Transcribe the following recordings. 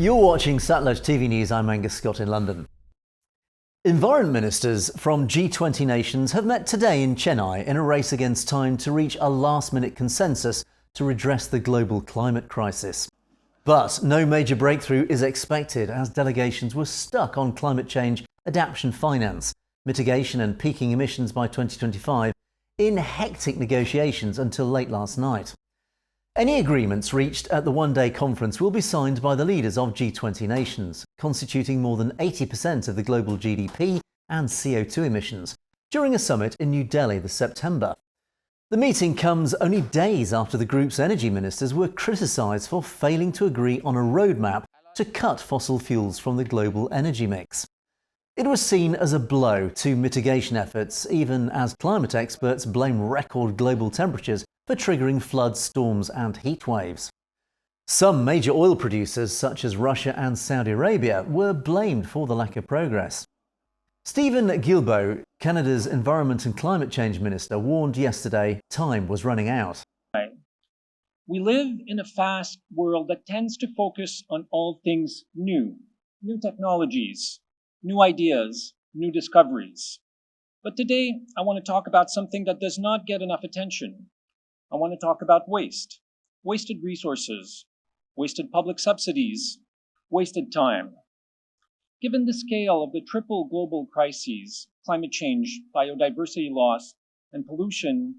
You're watching Satluj TV News. I'm Angus Scott in London. Environment ministers from G20 nations have met today in Chennai in a race against time to reach a last-minute consensus to redress the global climate crisis. But no major breakthrough is expected as delegations were stuck on climate change, adaption finance, mitigation and peaking emissions by 2025 in hectic negotiations until late last night. Any agreements reached at the one-day conference will be signed by the leaders of G20 nations, constituting more than 80% of the global GDP and CO2 emissions, during a summit in New Delhi this September. The meeting comes only days after the group's energy ministers were criticised for failing to agree on a roadmap to cut fossil fuels from the global energy mix. It was seen as a blow to mitigation efforts, even as climate experts blame record global temperatures for triggering floods, storms and heatwaves. Some major oil producers, such as Russia and Saudi Arabia, were blamed for the lack of progress. Stephen Guilbeault, Canada's Environment and Climate Change Minister, warned yesterday time was running out. We live in a fast world that tends to focus on all things new technologies, new ideas, new discoveries. But today, I want to talk about something that does not get enough attention. I want to talk about waste, wasted resources, wasted public subsidies, wasted time. Given the scale of the triple global crises, climate change, biodiversity loss, and pollution,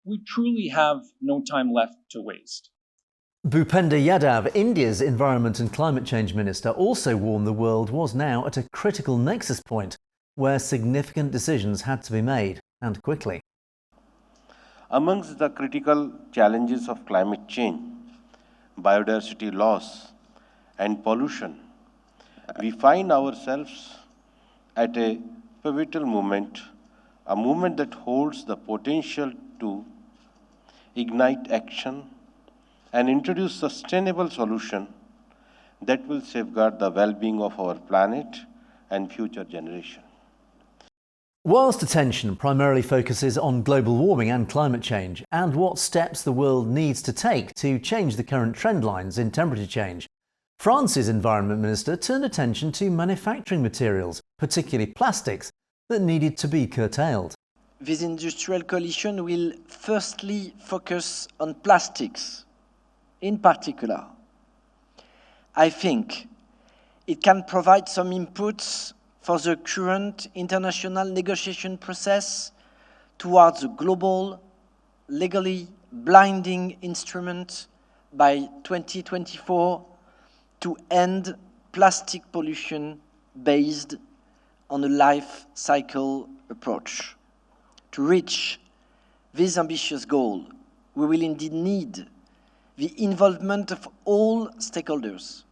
we truly have no time left to waste. Bhupender Yadav, India's Environment and Climate Change Minister, also warned the world was now at a critical nexus point where significant decisions had to be made, and quickly. Amongst the critical challenges of climate change, biodiversity loss, and pollution, we find ourselves at a pivotal moment, a moment that holds the potential to ignite action and introduce sustainable solutions that will safeguard the well-being of our planet and future generations. Whilst attention primarily focuses on global warming and climate change and what steps the world needs to take to change the current trend lines in temperature change, France's Environment Minister turned attention to manufacturing materials, particularly plastics, that needed to be curtailed. This industrial coalition will firstly focus on plastics. In particular, I think it can provide some inputs for the current international negotiation process towards a global, legally binding instrument by 2024 to end plastic pollution based on a life cycle approach. To reach this ambitious goal, we will indeed need the involvement of all stakeholders,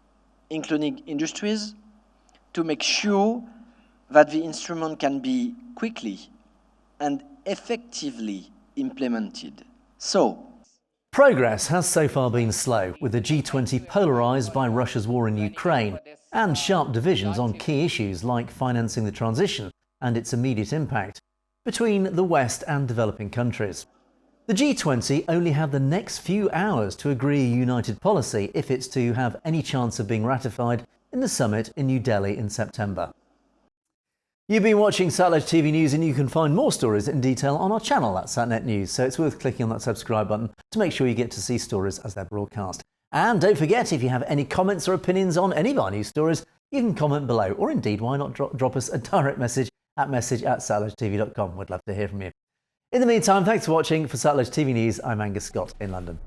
including industries, to make sure that the instrument can be quickly and effectively implemented. Progress has so far been slow, with the G20 polarised by Russia's war in Ukraine and sharp divisions on key issues like financing the transition and its immediate impact between the West and developing countries. The G20 only have the next few hours to agree a united policy if it's to have any chance of being ratified in the summit in New Delhi in September. You've been watching Satluj TV News, and you can find more stories in detail on our channel at Satnet News, so it's worth clicking on that subscribe button to make sure you get to see stories as they're broadcast. And don't forget, if you have any comments or opinions on any of our news stories, you can comment below, or indeed, why not drop us a direct message at message@satlujtv.com. We'd love to hear from you. In the meantime, thanks for watching. For Satluj TV News, I'm Angus Scott in London.